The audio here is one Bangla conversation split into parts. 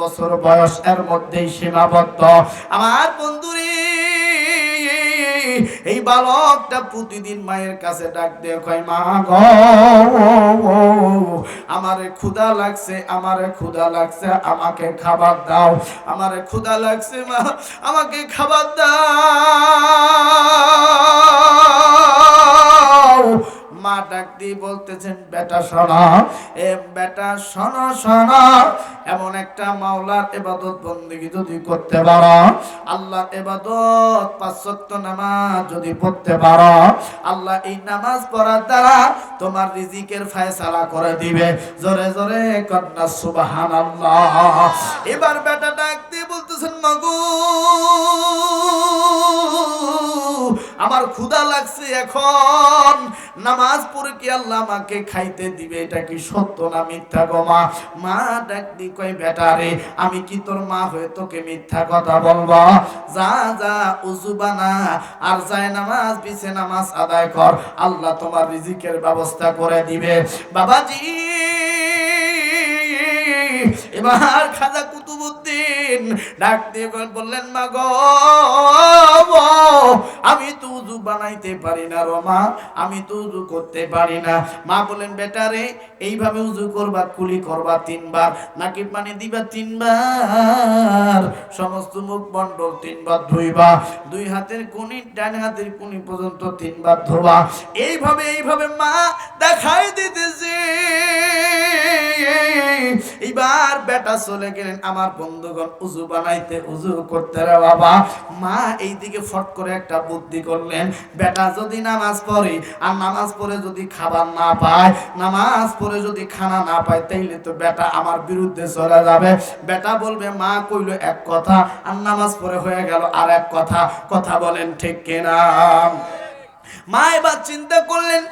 বছর বয়স, এর মধ্যেই সীমাবদ্ধ। আমার বন্ধুরে, এই বালকটা প্রতিদিন মায়ের কাছে ডাক দিয়ে কয়, মা গো আমারে ক্ষুধা লাগছে, আমারে ক্ষুধা লাগছে, আমাকে খাবার দাও, আমারে ক্ষুধা লাগছে মা, আমাকে খাবার দাও। মা ডাক দিয়ে বলতেছেন, বেটা শোনো, বেটা শোনো শোনো, এমন একটা মাওলার ইবাদত বন্দেগী যদি করতে পারো, আল্লাহর ইবাদত পাঁচ ওয়াক্ত নামাজ যদি পড়তে পারো, আল্লাহ এই নামাজ পড়ার দ্বারা তোমার রিজিকের ফয়সালা করে দিবে। জোরে জোরে কন্যা সুবহানাল্লাহ। এবার বেটা ডাক দিয়ে বলতেছেন, মাগো আমার ক্ষুধা লাগছে, এখন নামাজ পড়ে কি আল্লাহ আমাকে খাইতে দিবে? এটা কি সত্য না মিথ্যা গো মা? মা ডাক দি কই, বেটা রে, আমি কি তোর মা হয়ে তোকে মিথ্যা কথা বলবো? যা যা উযু বানা আর যায় নামাজ পিছে নামাজ আদায় কর, আল্লাহ তোমার রিজিকের ব্যবস্থা করে দিবে। বাবাজি এবার খাজা কুতুবউদ্দিন ডাক দিয়ে বললেন, মা গো আমি তো উযু বানাইতে পারি না রে মা, আমি তো উযু করতে পারি না। মা বলেন, বেটা রে, এইভাবে উযু করবা, কুলি করবা 3 বার, নাকি পানি দিবা 3 বার, সমস্ত মুখ মণ্ডল 3 বার ধুইবা, 2 হাতের কুনি ডান হাতের কুনি পর্যন্ত 3 বার ধোবা। এইভাবে এইভাবে মা দেখাই দিতেছে। এবার বেটা চলে গেলেন। আমার বন্ধুগণ, উযু বানাইতে, উযু করতে রে বাবা। মা এইদিকে ফট করে একটা বুদ্ধি করলেন, বেটা যদি নামাজ পড়ে আর নামাজ পড়ে যদি খাবার না পায়, নামাজ পড়ে যদি খানা না পায়, তাইলে তো বেটা আমার বিরুদ্ধে চলে যাবে। বেটা বলবে, মা কইলো এক কথা আর নামাজ পড়ে হয়ে গেল আর এক কথা। কথা বলেন ঠিক কিনা? মা এবার চিন্তা করলেন,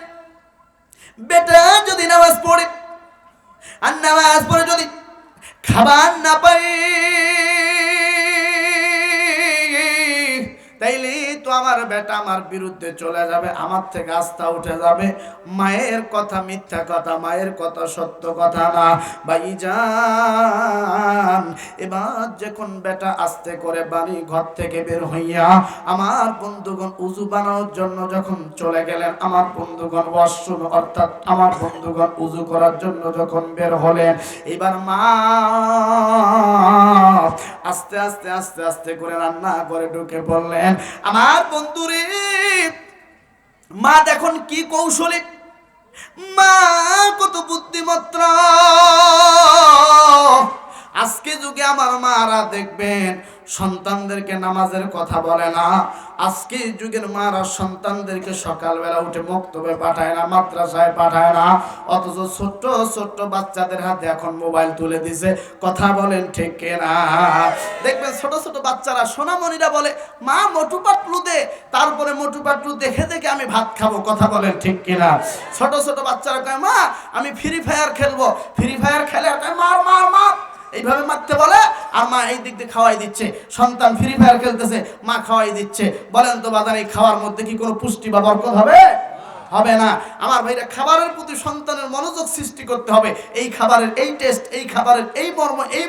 বেটা যদি নামাজ পড়ে আর নামাজ পড়ে যদি খাবার না পাই, তাইলে তো আমার বেটা আমার বিরুদ্ধে চলে যাবে, আমার থেকে আস্থা উঠে যাবে। মায়ের কথা মিথ্যা কথা, মায়ের কথা সত্য কথা না। ভাইজান এবার যখন বেটা আস্তে করে বাড়ি ঘর থেকে বের হইয়া আমার বন্ধুগণ উযু বানানোর জন্য যখন চলে গেলেন, আমার বন্ধুগণ ওয়াশরুম অর্থাৎ আমার বন্ধুগণ উযু করার জন্য যখন বের হলেন, এবার মা আস্তে আস্তে আস্তে আস্তে করে রান্না করে ঢুকে পড়লেন। আমার বন্ধুরে, মা দেখুন কি কৌশলী, মা কত বুদ্ধিমত্তা। আজকে যুগে আমার মারা দেখবেন সন্তানদেরকে নামাজের কথা বলে না। আজকে যুগের মারা সন্তানদেরকে সকালবেলা উঠে মক্তবে পাঠায় না, মাদ্রাসায় পাঠায় না, অথচ ছোট্ট ছোট্ট বাচ্চাদের হাতে এখন মোবাইল তুলে দিছে। কথা বলেন ঠিক কিনা? দেখবেন ছোট ছোট বাচ্চারা, সোনামণিরা বলে, মা মোটু পাতলু দে, তারপরে মোটু পাতলু দেখে দেখে আমি ভাত খাবো। কথা বলেন ঠিক কিনা? ছোট ছোট বাচ্চারা কয়, মা আমি ফ্রি ফায়ার খেলবো, ফ্রি ফায়ার খেলে মার মার মার, এইভাবে মারতে বলে, আর মা এই দিক দিয়ে খাওয়াই দিচ্ছে। সন্তান ফ্রি ফায়ার খেলতেছে, মা খাওয়াই দিচ্ছে। বলেন তো বাজার, এই খাওয়ার মধ্যে কি কোনো পুষ্টি বা বরকত হবে? হবে না। আমার ভাইরা, খাবারের প্রতি সন্তানের মনোযোগ সৃষ্টি করতে হবে। এই খাবারের এই টেস্ট, এই খাবারের এই মর্ম, এই